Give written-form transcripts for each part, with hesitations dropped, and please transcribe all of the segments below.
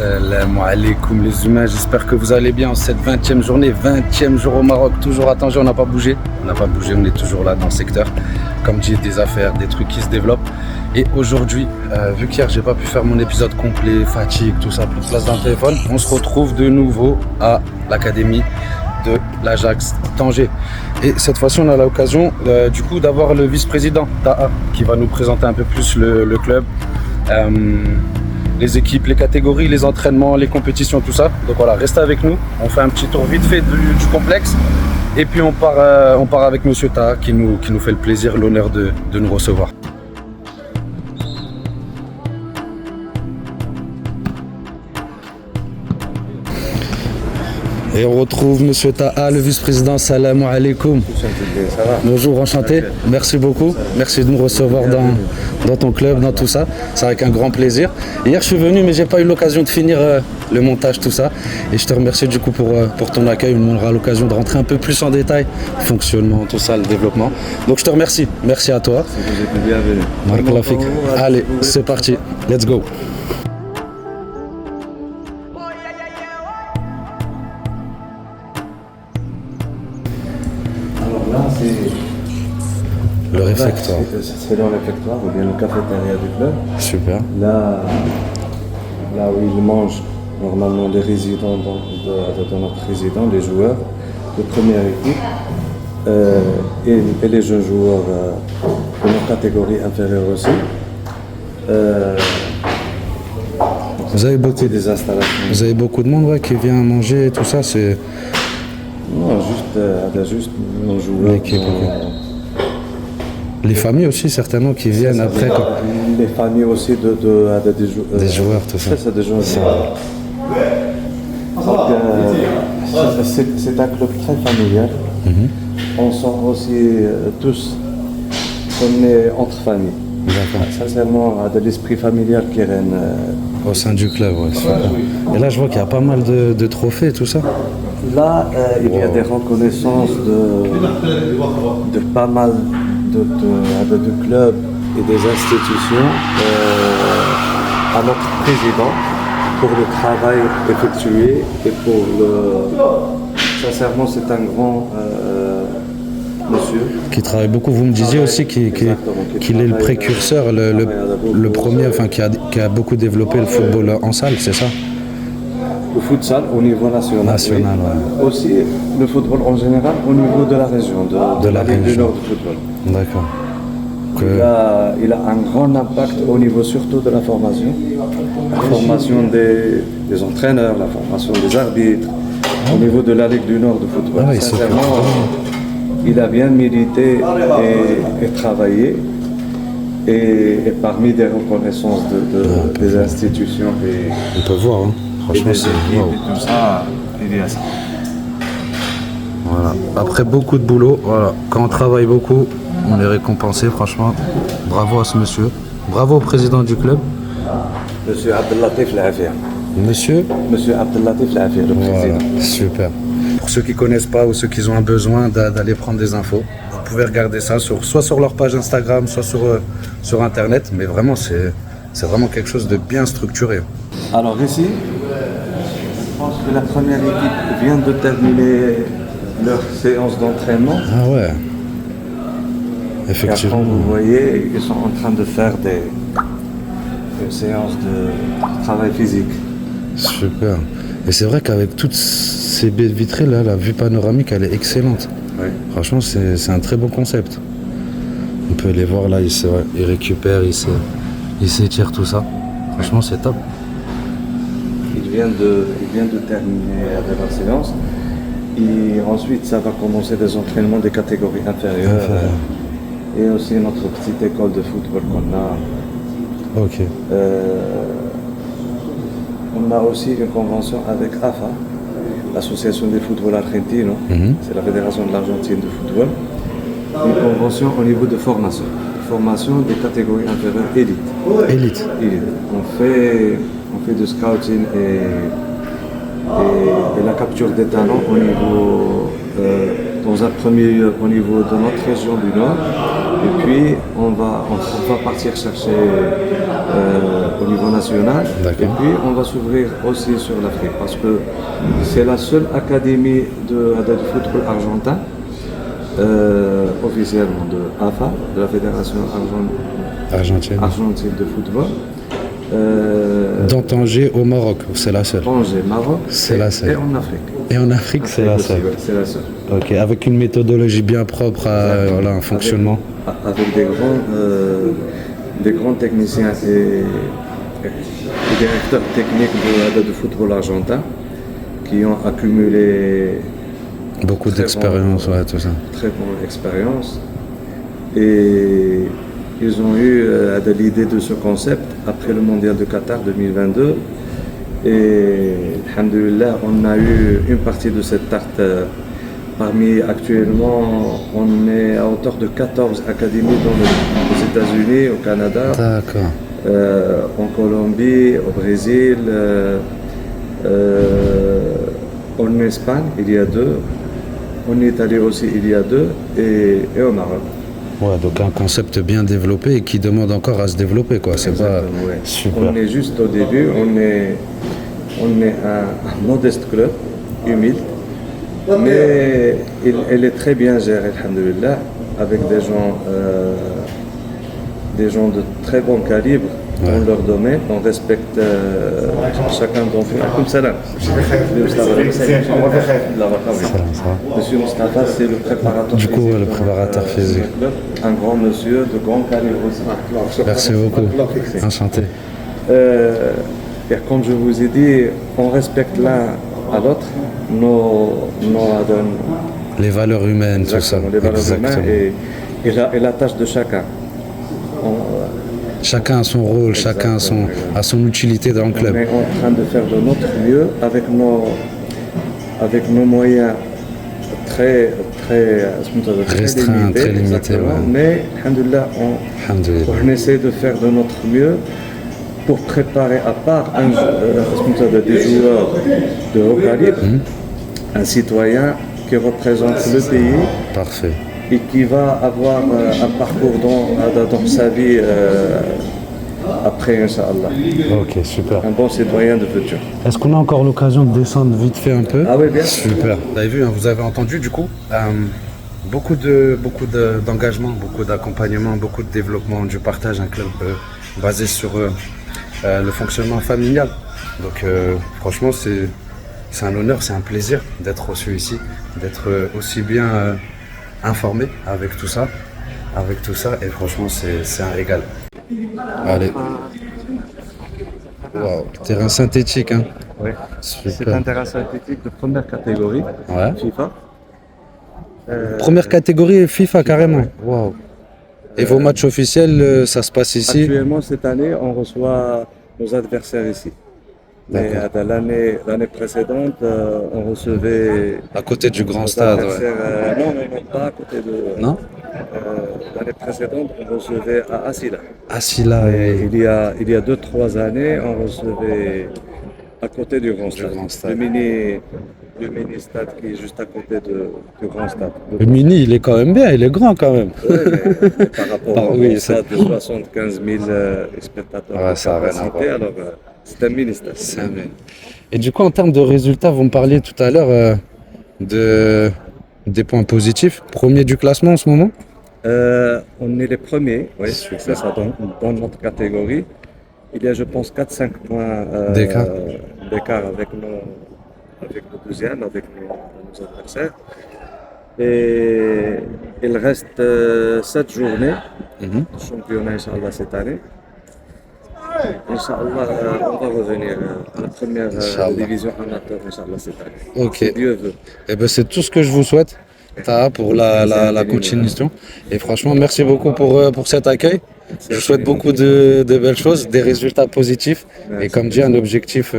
Salam alaikum les humains, j'espère que vous allez bien en cette 20e journée, 20e jour au Maroc, toujours à Tanger, on n'a pas bougé, on est toujours là dans le secteur, comme dit, des affaires, des trucs qui se développent. Et aujourd'hui, vu qu'hier j'ai pas pu faire mon épisode complet, fatigue, tout ça, plus de place dans le téléphone, on se retrouve de nouveau à l'académie de l'Ajax Tanger. Et cette fois-ci, on a l'occasion du coup d'avoir le vice-président Taha qui va nous présenter un peu plus le club, les équipes, les catégories, les entraînements, les compétitions, tout ça. Donc voilà, restez avec nous, on fait un petit tour vite fait du complexe et puis on part avec Monsieur Taha qui nous fait le plaisir, l'honneur de nous recevoir. Et on retrouve Monsieur Taha, le vice-président. Salam alaikum. Ça va. Bonjour, enchanté. Merci beaucoup. Merci de nous recevoir dans ton club, dans tout ça. C'est avec un grand plaisir. Hier, je suis venu, mais j'ai pas eu l'occasion de finir le montage, tout ça. Et je te remercie du coup pour ton accueil. On aura l'occasion de rentrer un peu plus en détail. Fonctionnement, tout ça, le développement. Donc je te remercie. Merci à toi. Vous êtes bienvenue. Barakallahu fik. Allez, c'est parti. Let's go. Le réfectoire. C'est le réfectoire ou bien le cafétéria du club. Super. Là où ils mangent normalement les résidents de notre résident, les joueurs de première équipe et les jeunes joueurs de nos catégories inférieures aussi. Vous avez beaucoup des installations. Vous avez beaucoup de monde qui vient manger et tout ça, c'est. Non, juste nos joueurs. L'équipe, ok. Les familles aussi certainement qui viennent après. Les familles aussi des joueurs, tout ça. C'est des joueurs. C'est un club très familial. On sent aussi tous qu'on est entre familles. D'accord. Sincèrement, de l'esprit familial qui règne. Au sein du club, ouais. Super. Et là, je vois qu'il y a pas mal de trophées et tout ça. Là, il y a des reconnaissances de pas mal de clubs et des institutions à notre président pour le travail effectué et pour le. Sincèrement, c'est un grand monsieur. Qui travaille beaucoup. Vous me disiez aussi qu'il est le précurseur, le premier, enfin qui a beaucoup développé le football en salle, c'est ça? Le futsal au niveau national. Oui. Ouais. Aussi le football en général au niveau de la région, de la Ligue du Nord du football. D'accord. Il a un grand impact au niveau surtout de la formation. La formation des entraîneurs, la formation des arbitres, au niveau de la Ligue du Nord du football. Ah oui, sincèrement, il a bien milité et travaillé. Et parmi des reconnaissances des institutions on peut voir, hein. Franchement, c'est wow. Tout ça, il y a ça. Voilà. Après beaucoup de boulot, voilà. Quand on travaille beaucoup, on est récompensé. Franchement, bravo à ce monsieur. Bravo au président du club. Monsieur Abdellatif Lafia. Monsieur Abdellatif Lafia, le président. Voilà. Super. Pour ceux qui ne connaissent pas ou ceux qui ont un besoin d'aller prendre des infos, vous pouvez regarder ça soit sur leur page Instagram, soit sur Internet. Mais vraiment, c'est vraiment quelque chose de bien structuré. Alors ici, je pense que la première équipe vient de terminer leur séance d'entraînement. Ah ouais. Effectivement. Quand vous voyez, ils sont en train de faire des séances de travail physique. Super. Et c'est vrai qu'avec toutes ces baies vitrées là, la vue panoramique, elle est excellente. Oui. Franchement, c'est un très bon concept. On peut les voir là, ils récupèrent, ils s'étirent, tout ça. Franchement, c'est top. Ils viennent de terminer avec leur séance. Et ensuite, ça va commencer des entraînements des catégories inférieures. Et aussi notre petite école de football qu'on a. Ok. On a aussi une convention avec AFA, l'Association des football argentino. C'est la Fédération de l'Argentine de football. Une convention au niveau de formation. Formation des catégories inférieures élite. On fait du scouting et la capture des talents au niveau, dans un premier lieu au niveau de notre région du Nord Et puis, on va partir chercher au niveau national. D'accord. Et puis, on va s'ouvrir aussi sur l'Afrique parce que c'est la seule académie de football argentin, officiellement de AFA, de la Fédération Argentine de football. Dans Tanger au Maroc, c'est la seule. Tanger, Maroc, C'est la seule. et en Afrique. Et en Afrique, c'est la Aussi, seule. ouais, c'est la seule. Ok, avec une méthodologie bien propre, voilà, un fonctionnement. Avec des grands techniciens et directeurs techniques de football argentin qui ont accumulé Beaucoup d'expérience, ouais, tout ça. très bonne expérience. Et ils ont eu l'idée de ce concept après le Mondial de Qatar 2022. Et alhamdoulilah, on a eu une partie de cette tarte. Parmi actuellement, on est à hauteur de 14 académies aux États-Unis, au Canada, D'accord. en Colombie, au Brésil, en Espagne, il y a 2, en Italie aussi, il y a 2, et au Maroc. Ouais, donc un concept bien développé et qui demande encore à se développer, quoi. C'est pas Exactement, ouais. super. On est juste au début, on est un modeste club, humide, mais elle est très bien gérée, alhamdoulilah, avec des gens de très bon calibre dans leur domaine. On respecte chacun d'entre eux. Comme ça là. Monsieur Mustafa, c'est le préparateur Du coup, physique le préparateur physique. Un grand monsieur de grand calibre aussi. Merci beaucoup. Enchanté. Et comme je vous ai dit, on respecte l'un à l'autre nos Les valeurs humaines, tout ça. exactement, les valeurs Exactement. humaines et la tâche de chacun. Chacun a son rôle, chacun a son utilité dans le On club. est en train de faire de notre mieux avec nos moyens très Restreints, très limités, exactement. ouais. Mais alhamdoulilah, Alhamdulillah. on essaie de faire de notre mieux pour préparer à part des joueurs de haut calibre, un citoyen qui représente le pays Parfait. et qui va avoir un parcours dans sa vie après, Inch'Allah. Ok, super. Un bon citoyen de futur. Est-ce qu'on a encore l'occasion de descendre vite fait un peu? Ah oui, bien sûr. Super. Vous avez vu, hein, vous avez entendu du coup, beaucoup d'engagement, beaucoup d'accompagnement, beaucoup de développement, du partage, un club basé sur le fonctionnement familial. Donc franchement, c'est un honneur, c'est un plaisir d'être reçu ici, d'être aussi bien informé avec tout ça, et franchement, c'est un régal. Allez. Wow, terrain synthétique, hein. Oui. C'est Super. un terrain synthétique de première catégorie, Ouais. FIFA. Première catégorie FIFA carrément. Wow. Et vos matchs officiels, ça se passe ici? Actuellement, cette année, on reçoit nos adversaires ici. Mais l'année précédente, on recevait À côté du grand nos stade, ouais. adversaires, non, pas à côté de... Non? L'année précédente, on recevait à Assila. Ah si là, Et il y a 2-3 années, on recevait à côté du grand stade. grand stade. Le mini stade qui est juste à côté du grand stade. le mini, il est quand même bien, il est grand quand même. Ouais, mais par rapport Ah au oui, grand stade de 75 000 spectateurs Ouais, de ça a rien à capacité, voir. alors c'est un mini stade. Et du coup, en termes de résultats, vous me parliez tout à l'heure des points positifs. Premier du classement en ce moment? On est les premiers, oui, c'est ça, dans notre catégorie. Il y a, je pense, 4-5 points D'écart. avec le deuxième, avec nos adversaires. Et il reste 7 journées de championnat, Inch'Allah, cette année. Inch'Allah, on va revenir à la première division amateur, Inch'Allah, cette année. Ok. Si Dieu veut. Eh ben, c'est tout ce que je vous souhaite, Taha, pour la continuation. Et franchement, merci beaucoup pour cet accueil. Je vous souhaite beaucoup de belles choses, des résultats positifs. Et comme dit, un objectif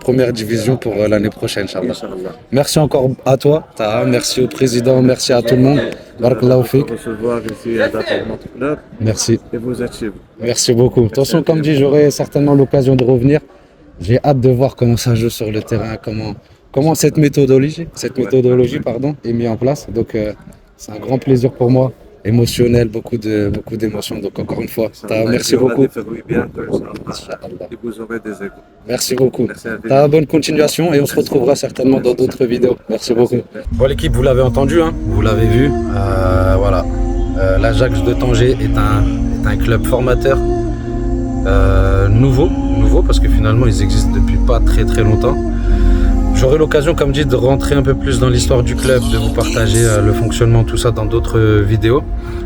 première division pour l'année prochaine, Inch'Allah. Inch'Allah. Merci encore à toi, Taha. Merci au président, merci à tout le monde. Barakallahu fik. Pour recevoir ici dans notre club Merci. et vous êtes chez vous. Merci beaucoup. De toute façon, comme dit, j'aurai certainement l'occasion de revenir. J'ai hâte de voir comment ça joue sur le terrain, comment cette méthodologie est mise en place. Donc, c'est un grand plaisir pour moi. émotionnel, beaucoup d'émotions. Donc encore une fois, merci beaucoup. Et vous aurez des échos. Merci beaucoup. Merci à vous. Bonne continuation et on se retrouvera certainement dans d'autres vidéos. Merci beaucoup. Bon l'équipe, vous l'avez entendu, hein, vous l'avez vu. Voilà. L'Ajax de Tanger est un club formateur nouveau parce que finalement ils existent depuis pas très longtemps. J'aurai l'occasion, comme dit, de rentrer un peu plus dans l'histoire du club, de vous partager le fonctionnement, tout ça dans d'autres vidéos.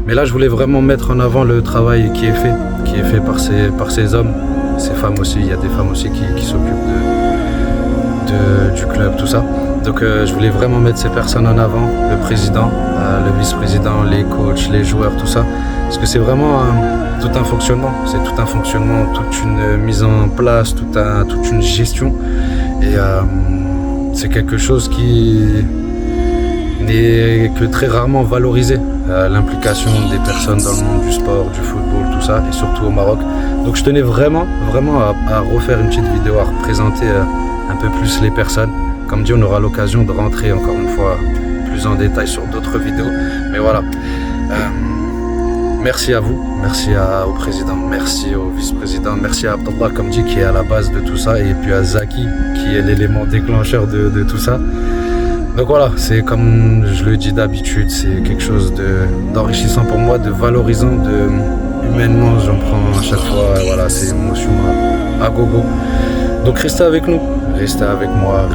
Mais là, je voulais vraiment mettre en avant le travail qui est fait par ces hommes, ces femmes aussi. Il y a des femmes aussi qui s'occupent du club, tout ça. Donc, je voulais vraiment mettre ces personnes en avant, le président, le vice-président, les coachs, les joueurs, tout ça. Parce que c'est vraiment tout un fonctionnement. C'est tout un fonctionnement, toute une mise en place, toute une gestion. Et c'est quelque chose qui n'est que très rarement valorisé, l'implication des personnes dans le monde du sport, du football, tout ça, et surtout au Maroc. Donc je tenais vraiment à refaire une petite vidéo, à représenter un peu plus les personnes. Comme dit, on aura l'occasion de rentrer encore une fois plus en détail sur d'autres vidéos. Mais voilà. Merci à vous, merci au président, merci au vice-président, merci à Abdallah, comme dit, qui est à la base de tout ça, et puis à Zaki, qui est l'élément déclencheur de tout ça. Donc voilà, c'est comme je le dis d'habitude, c'est quelque chose d'enrichissant pour moi, de valorisant, humainement, j'en prends à chaque fois, voilà, c'est une émotion à gogo. Donc restez avec nous, restez avec moi, on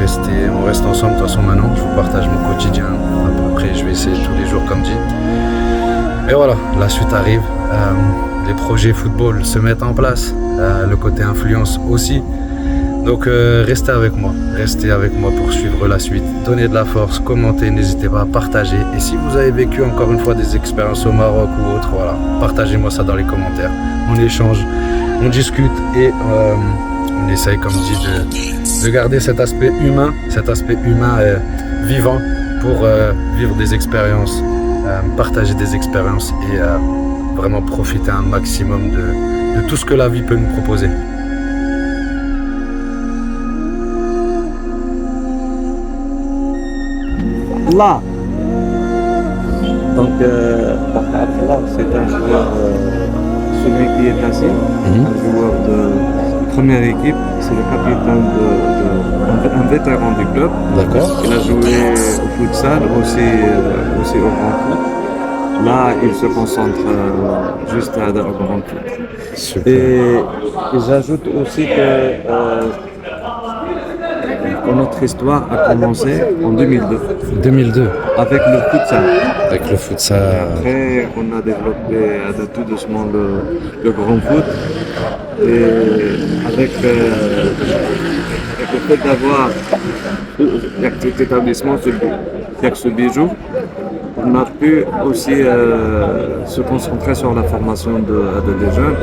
reste ensemble. De toute façon maintenant, je vous partage mon quotidien, à peu près, je vais essayer tous les jours comme dit. Et voilà, la suite arrive, les projets football se mettent en place, le côté influence aussi. Donc restez avec moi pour suivre la suite, donnez de la force, commentez, n'hésitez pas à partager. Et si vous avez vécu encore une fois des expériences au Maroc ou autre, voilà, partagez-moi ça dans les commentaires. On échange, on discute et on essaye, comme dit, de garder cet aspect humain vivant pour vivre des expériences. Partager des expériences et vraiment profiter un maximum de tout ce que la vie peut nous proposer. Là. Donc, Abdallah, c'est un joueur, celui qui est assis, un joueur de première équipe, c'est le capitaine un vétéran du club. D'accord. Il a joué au futsal, aussi au grand foot. Là, il se concentre juste au grand foot. Super. Et j'ajoute aussi que notre histoire a commencé en 2002. 2002. Avec le futsal. Avec le futsal. Après, on a développé tout doucement le grand foot. Et avec le fait d'avoir cet établissement, ce bijou, on a pu aussi se concentrer sur la formation des jeunes.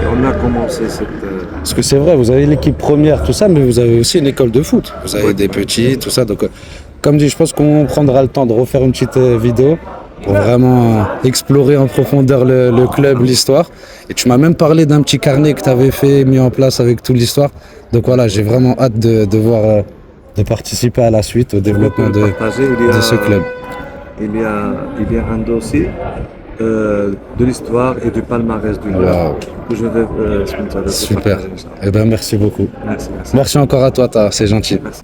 Et on a commencé cette... Parce que c'est vrai, vous avez l'équipe première, tout ça, mais vous avez aussi une école de foot. Vous avez des petits, tout ça. Donc, comme dit, je pense qu'on prendra le temps de refaire une petite vidéo pour vraiment explorer en profondeur le club, l'histoire. Et tu m'as même parlé d'un petit carnet que tu avais mis en place avec toute l'histoire. Donc voilà, j'ai vraiment hâte de voir, de participer à la suite, au développement de ce club. Il y a un dossier de l'histoire et du palmarès du club que je vais Super. Eh ben, merci beaucoup. Merci encore à toi, c'est gentil. Merci.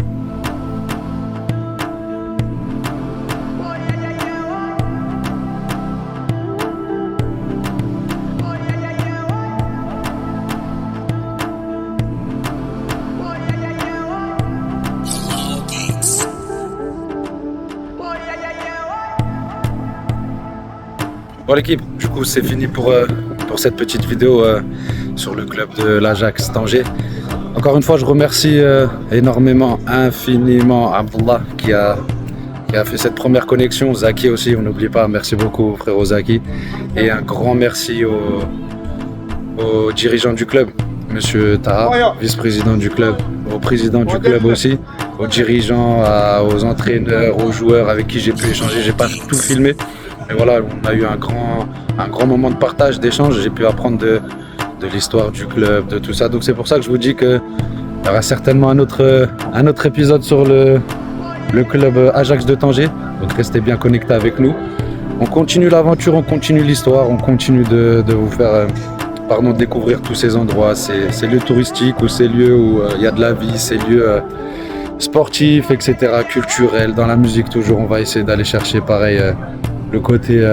Bon l'équipe, du coup c'est fini pour cette petite vidéo sur le club de l'Ajax Tanger. Encore une fois, je remercie énormément, infiniment Abdallah qui a fait cette première connexion. Zaki aussi, on n'oublie pas, merci beaucoup frérot Zaki. Et un grand merci aux dirigeants du club, Monsieur Taha, vice-président du club, au président du club aussi, aux dirigeants, aux entraîneurs, aux joueurs avec qui j'ai pu échanger. J'ai pas tout filmé. Et voilà, on a eu un grand moment de partage, d'échange. J'ai pu apprendre de l'histoire du club, de tout ça. Donc c'est pour ça que je vous dis qu'il y aura certainement un autre épisode sur le club Ajax de Tanger. Donc restez bien connectés avec nous. on continue l'aventure, on continue l'histoire, on continue de vous faire découvrir tous ces endroits, ces lieux touristiques ou ces lieux où il y a de la vie, ces lieux sportifs, etc., culturels, dans la musique toujours. On va essayer d'aller chercher pareil le côté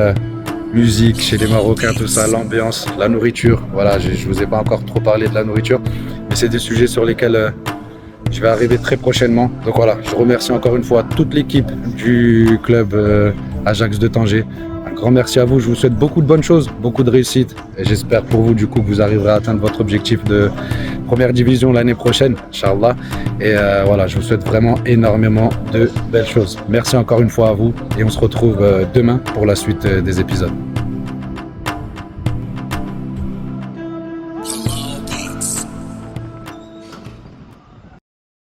musique chez les Marocains, tout ça, l'ambiance, la nourriture. Voilà, je vous ai pas encore trop parlé de la nourriture, mais c'est des sujets sur lesquels je vais arriver très prochainement. Donc voilà, je remercie encore une fois toute l'équipe du club Ajax de Tanger. Un grand merci à vous, je vous souhaite beaucoup de bonnes choses, beaucoup de réussite et j'espère pour vous du coup que vous arriverez à atteindre votre objectif de première division l'année prochaine, Inch'Allah. Et voilà, je vous souhaite vraiment énormément de belles choses. Merci encore une fois à vous et on se retrouve demain pour la suite des épisodes.